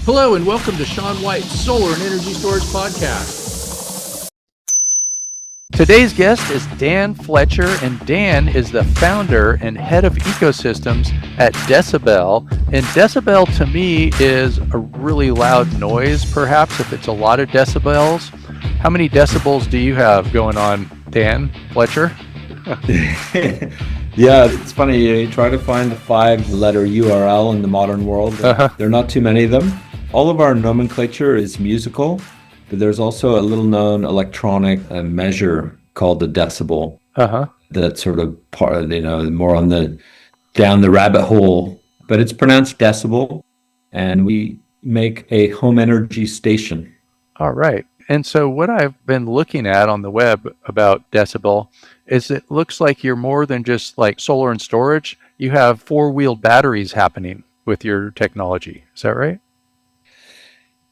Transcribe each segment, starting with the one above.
Hello and welcome to Sean White's Solar and Energy Storage Podcast. Today's guest is Dan Fletcher, and Dan is the founder and head of ecosystems at DCBEL. And decibel to me is a really loud noise, perhaps, if it's a lot of decibels. How many decibels do you have going on, Dan Fletcher? Yeah, it's funny. You try to find a 5-letter URL in the modern world. There are not too many of them. All of our nomenclature is musical, but there's also a little known electronic measure called the decibel. That's sort of part of, more on the down the rabbit hole, but it's pronounced decibel, and we make a home energy station. All right. And so what I've been looking at on the web about decibel is it looks like you're more than just like solar and storage. You have 4-wheeled batteries happening with your technology. Is that right?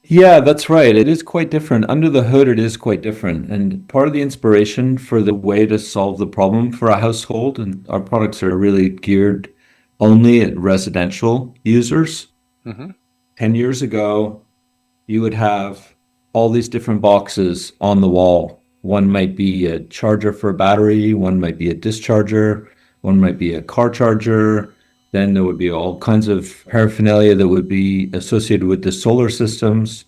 Yeah, that's right. It is quite different. Under the hood, it is quite different. And part of the inspiration for the way to solve the problem for a household, and our products are really geared only at residential users. 10 years ago, you would have all these different boxes on the wall. One might be a charger for a battery, one might be a discharger, one might be a car charger. Then there would be all kinds of paraphernalia that would be associated with the solar systems.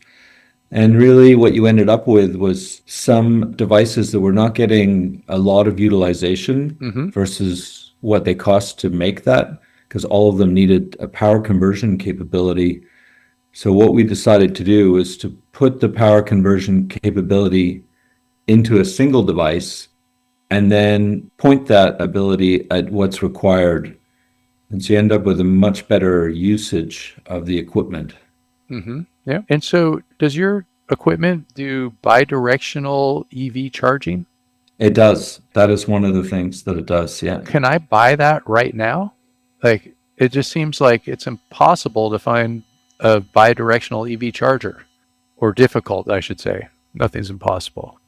And really what you ended up with was some devices that were not getting a lot of utilization versus what they cost to make that, because all of them needed a power conversion capability. So what we decided to do was to put the power conversion capability into a single device and then point that ability at what's required. And so you end up with a much better usage of the equipment. Yeah. And so does your equipment do bidirectional EV charging? It does. That is one of the things that it does, yeah. Can I buy that right now? Like, it just seems like it's impossible to find a bidirectional EV charger, or difficult, I should say. Nothing's impossible.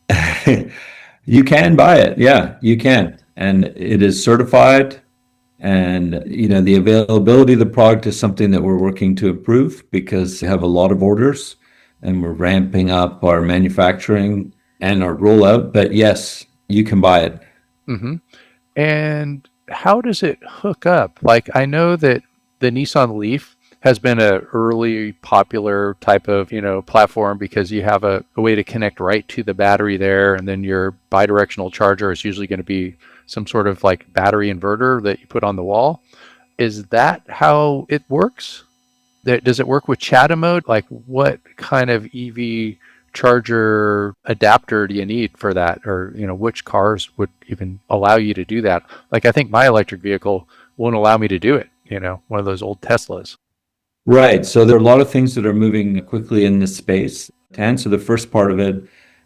You can buy it, yeah, you can. And it is certified. And, the availability of the product is something that we're working to improve because we have a lot of orders and we're ramping up our manufacturing and our rollout. But yes, you can buy it. And how does it hook up? Like, I know that the Nissan Leaf has been a early popular type of, platform because you have a way to connect right to the battery there. And then your bidirectional charger is usually going to be some sort of like battery inverter that you put on the wall. Is that how it works? Does it work with Chatham mode? Like, what kind of EV charger adapter do you need for that? Or, which cars would even allow you to do that? Like, I think my electric vehicle won't allow me to do it, one of those old Teslas. Right. So there are a lot of things that are moving quickly in this space. To answer the first part of it,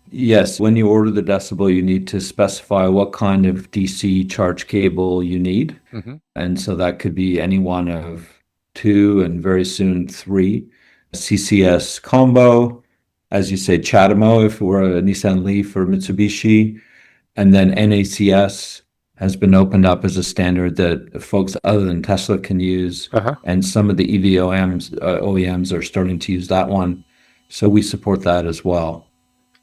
yes, when you order the decibel, you need to specify what kind of DC charge cable you need. And so that could be any one of 2 and very soon 3. CCS combo, as you say, CHAdeMO if it were a Nissan Leaf or Mitsubishi. And then NACS has been opened up as a standard that folks other than Tesla can use. And some of the EV OEMs are starting to use that one. So we support that as well.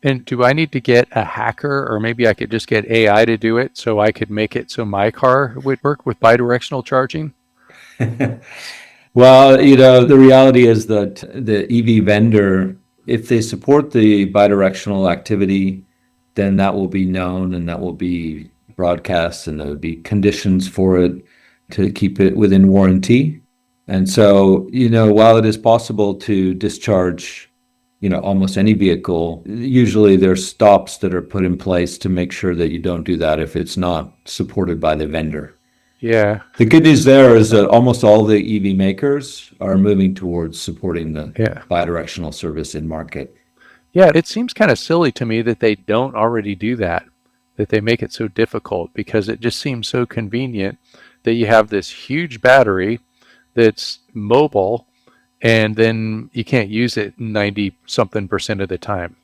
And do I need to get a hacker, or maybe I could just get AI to do it so I could make it so my car would work with bidirectional charging? Well, the reality is that the EV vendor, if they support the bidirectional activity, then that will be known and that will be broadcast, and there would be conditions for it to keep it within warranty. And so, while it is possible to discharge, almost any vehicle, usually there's stops that are put in place to make sure that you don't do that if it's not supported by the vendor. Yeah. The good news there is that almost all the EV makers are moving towards supporting the bidirectional service in market. Yeah, it seems kind of silly to me that they don't already do that they make it so difficult, because it just seems so convenient that you have this huge battery that's mobile and then you can't use it 90-something% of the time.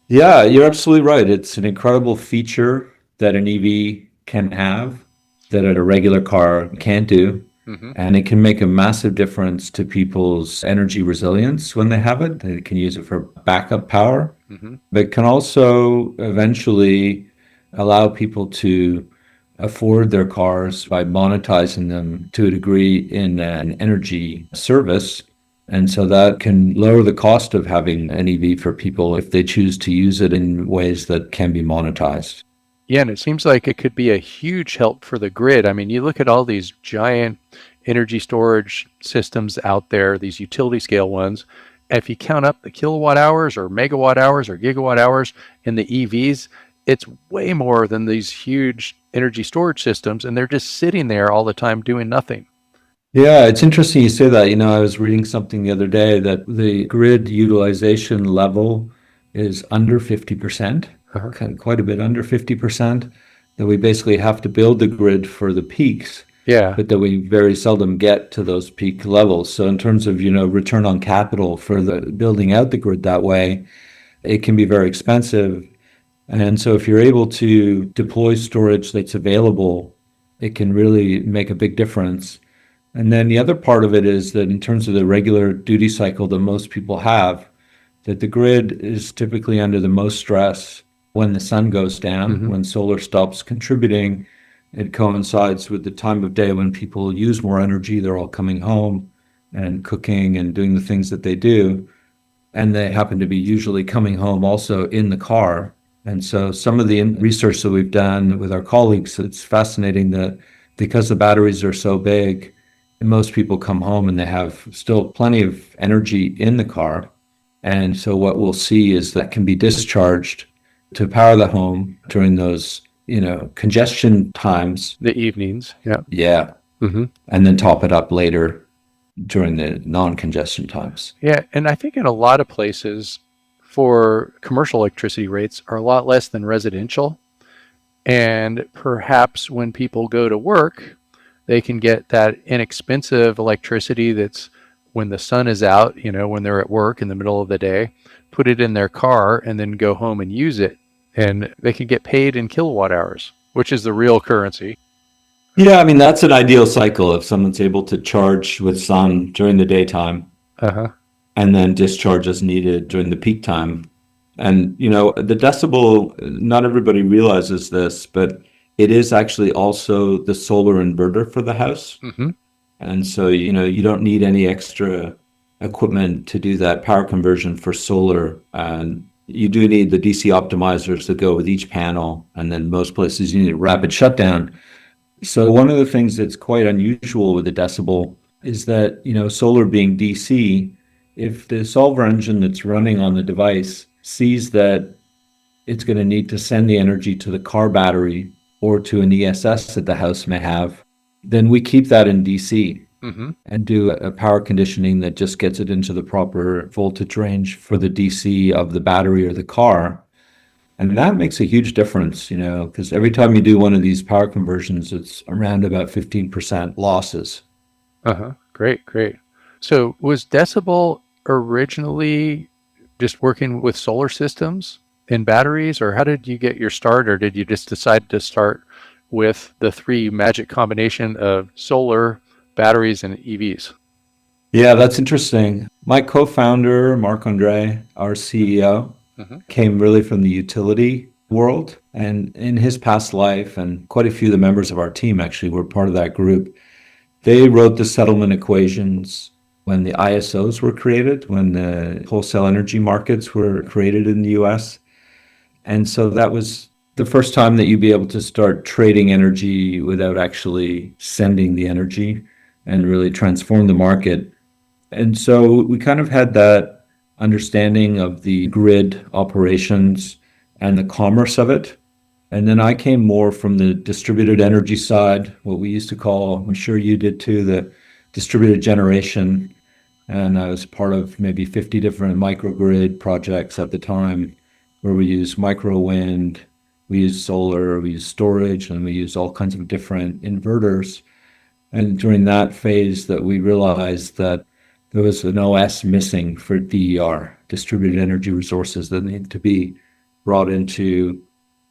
Yeah, you're absolutely right. It's an incredible feature that an EV can have that a regular car can't do. Mm-hmm. And it can make a massive difference to people's energy resilience when they have it. They can use it for backup power, Mm-hmm. but can also eventually allow people to afford their cars by monetizing them to a degree in an energy service. And so that can lower the cost of having an EV for people if they choose to use it in ways that can be monetized. Yeah, and it seems like it could be a huge help for the grid. I mean, you look at all these giant energy storage systems out there, these utility scale ones. If you count up the kilowatt hours or megawatt hours or gigawatt hours in the EVs, it's way more than these huge energy storage systems, and they're just sitting there all the time doing nothing. Yeah, it's interesting you say that. I was reading something the other day that the grid utilization level is under 50%, Uh-huh. quite a bit under 50%, that we basically have to build the grid for the peaks, Yeah. but that we very seldom get to those peak levels. So in terms of, return on capital for the building out the grid that way, it can be very expensive. And so if you're able to deploy storage that's available, it can really make a big difference. And then the other part of it is that in terms of the regular duty cycle that most people have, that the grid is typically under the most stress when the sun goes down, Mm-hmm. when solar stops contributing. It coincides with the time of day when people use more energy. They're all coming home and cooking and doing the things that they do. And they happen to be usually coming home also in the car. And so some of the research that we've done with our colleagues, it's fascinating that because the batteries are so big, most people come home and they have still plenty of energy in the car. And so what we'll see is that can be discharged to power the home during those, congestion times. The evenings. Yeah. Yeah. Mm-hmm. And then top it up later during the non-congestion times. Yeah, and I think in a lot of places for commercial electricity rates are a lot less than residential. And perhaps when people go to work, they can get that inexpensive electricity that's when the sun is out, when they're at work in the middle of the day, put it in their car and then go home and use it. And they can get paid in kilowatt hours, which is the real currency. Yeah, I mean, that's an ideal cycle if someone's able to charge with sun during the daytime Uh-huh. and then discharge as needed during the peak time. And, the decibel, not everybody realizes this, but it is actually also the solar inverter for the house. Mm-hmm. And so, you don't need any extra equipment to do that power conversion for solar. And you do need the DC optimizers that go with each panel. And then most places you need a rapid shutdown. So one of the things that's quite unusual with the decibel is that, solar being DC, if the solver engine that's running on the device sees that it's going to need to send the energy to the car battery or to an ESS that the house may have, then we keep that in DC Mm-hmm. and do a power conditioning that just gets it into the proper voltage range for the DC of the battery or the car. And that makes a huge difference, because every time you do one of these power conversions, it's around about 15% losses. Uh-huh. Great, great. So was Decibel originally just working with solar systems and batteries, or how did you get your start, or did you just decide to start with the three magic combination of solar, batteries, and EVs? Yeah, that's interesting. My co-founder, Marc Andre, our CEO, Mm-hmm. came really from the utility world. And in his past life, and quite a few of the members of our team actually were part of that group, they wrote the settlement equations when the ISOs were created, when the wholesale energy markets were created in the US. And so that was the first time that you'd be able to start trading energy without actually sending the energy and really transform the market. And so we kind of had that understanding of the grid operations and the commerce of it. And then I came more from the distributed energy side, what we used to call, I'm sure you did too, the distributed generation. And I was part of maybe 50 different microgrid projects at the time where we use micro wind, we use solar, we use storage, and we use all kinds of different inverters. And during that phase that we realized that there was an OS missing for DER, distributed energy resources, that need to be brought into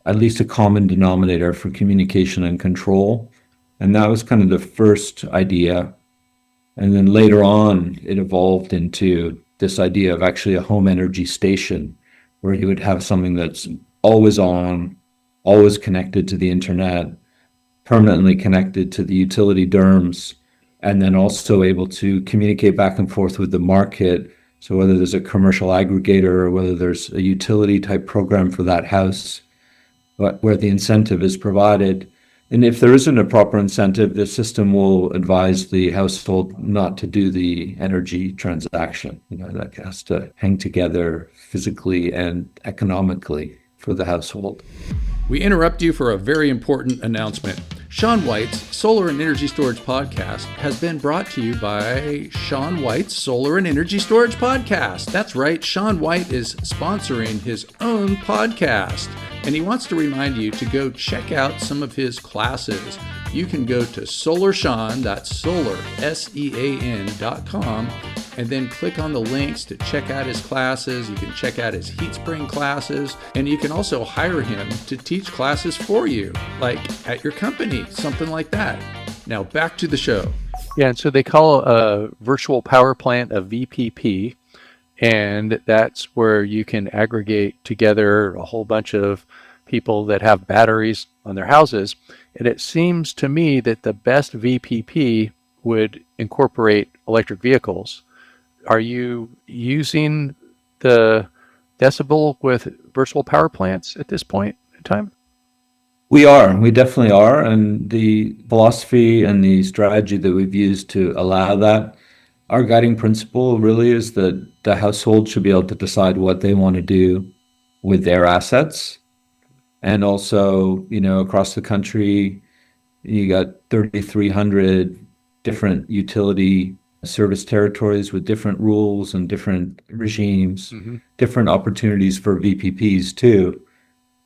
at least a common denominator for communication and control. And that was kind of the first idea. And then later on, it evolved into this idea of actually a home energy station, where you would have something that's always on, always connected to the internet, permanently connected to the utility DERMS, and then also able to communicate back and forth with the market. So whether there's a commercial aggregator or whether there's a utility type program for that house, where the incentive is provided. And if there isn't a proper incentive, the system will advise the household not to do the energy transaction. That has to hang together physically and economically for the household. We interrupt you for a very important announcement. Sean White's Solar and Energy Storage Podcast has been brought to you by Sean White's Solar and Energy Storage Podcast. That's right, Sean White is sponsoring his own podcast, and he wants to remind you to go check out some of his classes. You can go to SolarSEAN, that's Solar, SEAN.com, and then click on the links to check out his classes. You can check out his heat spring classes, and you can also hire him to teach classes for you, like at your company, something like that. Now back to the show. Yeah, and so they call a virtual power plant a VPP, and that's where you can aggregate together a whole bunch of people that have batteries on their houses. And it seems to me that the best VPP would incorporate electric vehicles. Are you using the DCBEL with virtual power plants at this point in time? We definitely are. And the philosophy and the strategy that we've used to allow that, our guiding principle really is that the household should be able to decide what they want to do with their assets. And also, across the country, you got 3,300 different utility service territories with different rules and different regimes, different opportunities for VPPs too.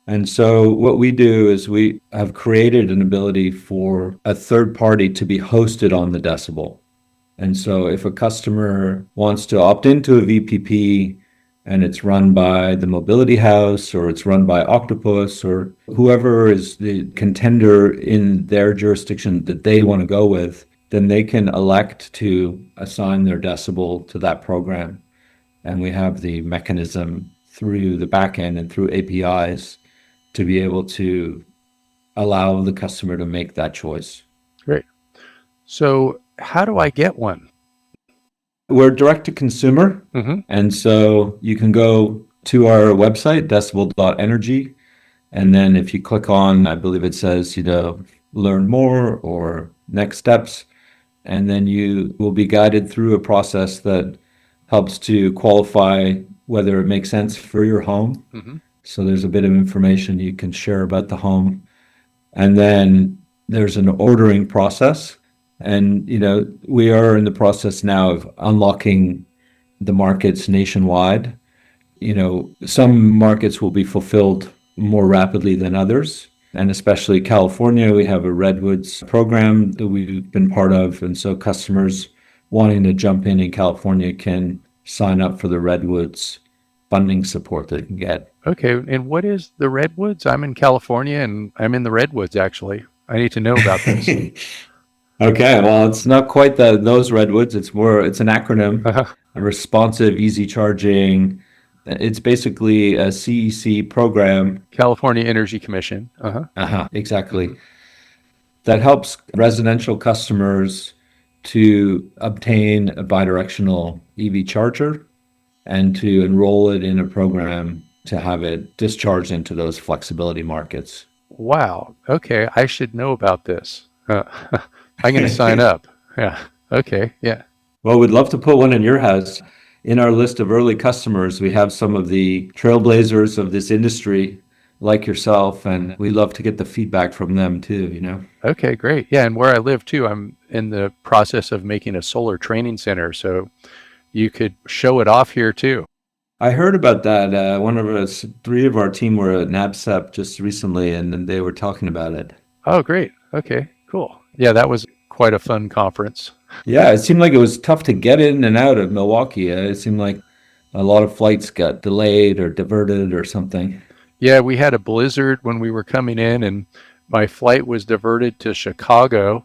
And so what we do is we have created an ability for a third party to be hosted on the DCBEL. And so if a customer wants to opt into a VPP and it's run by the Mobility House or it's run by Octopus or whoever is the contender in their jurisdiction that they want to go with, then they can elect to assign their DCBEL to that program. And we have the mechanism through the backend and through APIs to be able to allow the customer to make that choice. Great. So how do I get one? We're direct to consumer. And so you can go to our website, decibel.energy. And then if you click on, I believe it says, learn more or next steps. And then you will be guided through a process that helps to qualify whether it makes sense for your home. So there's a bit of information you can share about the home. And then there's an ordering process. And, we are in the process now of unlocking the markets nationwide. Some markets will be fulfilled more rapidly than others. And especially California, we have a Redwoods program that we've been part of. And so customers wanting to jump in California can sign up for the Redwoods funding support that they can get. Okay. And what is the Redwoods? I'm in California and I'm in the Redwoods, actually. I need to know about this. Okay, well, it's not quite those Redwoods. It's an acronym, a responsive, easy charging. It's basically a CEC program. California Energy Commission. Exactly. That helps residential customers to obtain a bidirectional EV charger and to enroll it in a program to have it discharged into those flexibility markets. Wow. Okay, I should know about this. I'm going to sign up. Yeah. Okay. Yeah. Well, we'd love to put one in your house. In our list of early customers, we have some of the trailblazers of this industry like yourself, and we love to get the feedback from them too, Okay, great. Yeah, and where I live too, I'm in the process of making a solar training center, so you could show it off here too. I heard about that. One of us, 3 of our team were at NABCEP just recently, and they were talking about it. Oh, great. Okay, cool. Yeah, that was quite a fun conference. Yeah, it seemed like it was tough to get in and out of Milwaukee. It seemed like a lot of flights got delayed or diverted or something. Yeah, we had a blizzard when we were coming in, and my flight was diverted to Chicago.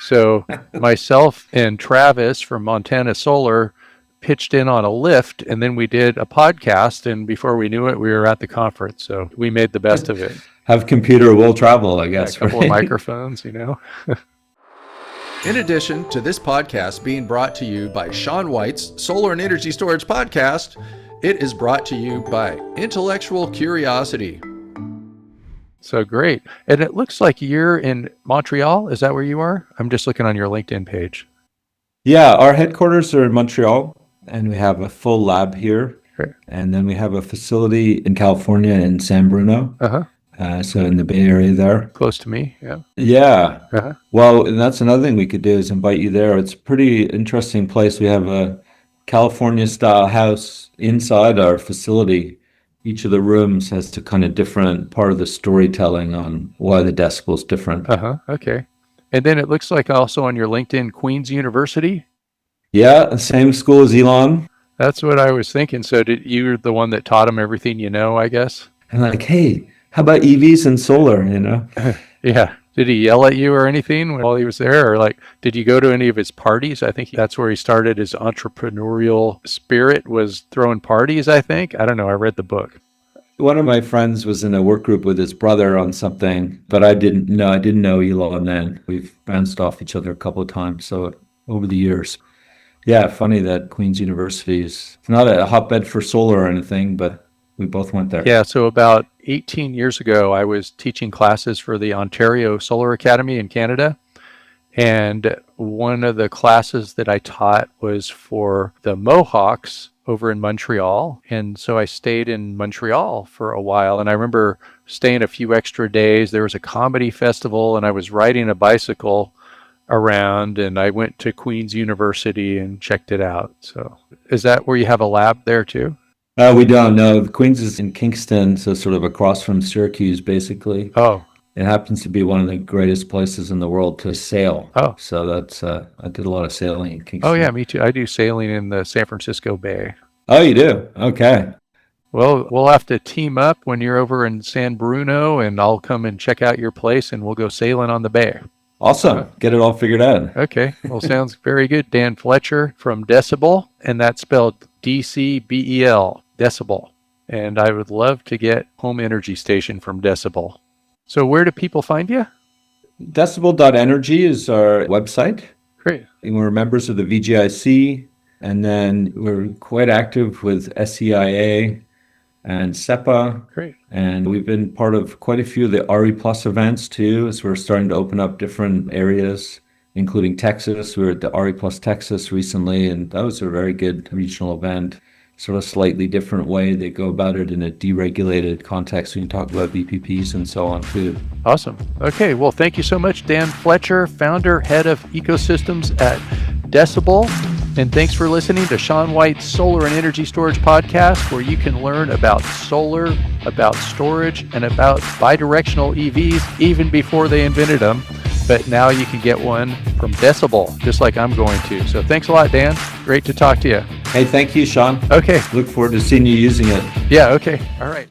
So myself and Travis from Montana Solar pitched in on a lift, and then we did a podcast, and before we knew it, we were at the conference. So we made the best of it. Have computer will travel, I guess. A couple right? of microphones, In addition to this podcast being brought to you by Shawn White's Solar and Energy Storage Podcast, it is brought to you by Intellectual Curiosity. So great. And it looks like you're in Montreal. Is that where you are? I'm just looking on your LinkedIn page. Yeah, our headquarters are in Montreal, and we have a full lab here. Great. And then we have a facility in California in San Bruno. Uh-huh. So in the Bay Area there. Close to me, yeah. Yeah. Uh-huh. Well, and that's another thing we could do is invite you there. It's a pretty interesting place. We have a California-style house inside our facility. Each of the rooms has a kind of different part of the storytelling on why the decibel's different. Uh-huh, okay. And then it looks like also on your LinkedIn, Queen's University? Yeah, same school as Elon. That's what I was thinking. So you're the one that taught him everything you know, I guess? And like, hey, how about EVs and solar, Yeah. Did he yell at you or anything while he was there? Or did you go to any of his parties? I think that's where he started his entrepreneurial spirit, was throwing parties, I think. I don't know. I read the book. One of my friends was in a work group with his brother on something, but I didn't know Elon then. We've bounced off each other a couple of times, so over the years. Yeah, funny that Queen's University is not a hotbed for solar or anything, but we both went there. Yeah, so about 18 years ago, I was teaching classes for the Ontario Solar Academy in Canada. And one of the classes that I taught was for the Mohawks over in Montreal. And so I stayed in Montreal for a while. And I remember staying a few extra days. There was a comedy festival, and I was riding a bicycle around, and I went to Queen's University and checked it out. So is that where you have a lab there too? We don't know. The Queen's is in Kingston, so sort of across from Syracuse, basically. Oh. It happens to be one of the greatest places in the world to sail. Oh. So that's, I did a lot of sailing in Kingston. Oh, yeah, me too. I do sailing in the San Francisco Bay. Oh, you do? Okay. Well, we'll have to team up when you're over in San Bruno, and I'll come and check out your place, and we'll go sailing on the bay. Awesome. Get it all figured out. Okay. Well, sounds very good. Dan Fletcher from DCBEL, and that's spelled DCBEL, DCBEL. And I would love to get Home Energy Station from DCBEL. So where do people find you? Decibel.energy is our website. Great. And we're members of the VGIC, and then we're quite active with SEIA and SEPA. Great. And we've been part of quite a few of the RE Plus events too, as we're starting to open up different areas, including Texas. We were at the RE Plus Texas recently, and that was a very good regional event. Sort of slightly different way they go about it in a deregulated context. We can talk about VPPs and so on too. Awesome. Okay. Well, thank you so much, Dan Fletcher, founder, head of ecosystems at DCBEL. And thanks for listening to Shawn White's Solar and Energy Storage Podcast, where you can learn about solar, about storage, and about bidirectional EVs even before they invented them. But now you can get one from DCBEL, just like I'm going to. So thanks a lot, Dan. Great to talk to you. Hey, thank you, Shawn. Okay. Look forward to seeing you using it. Yeah, okay. All right.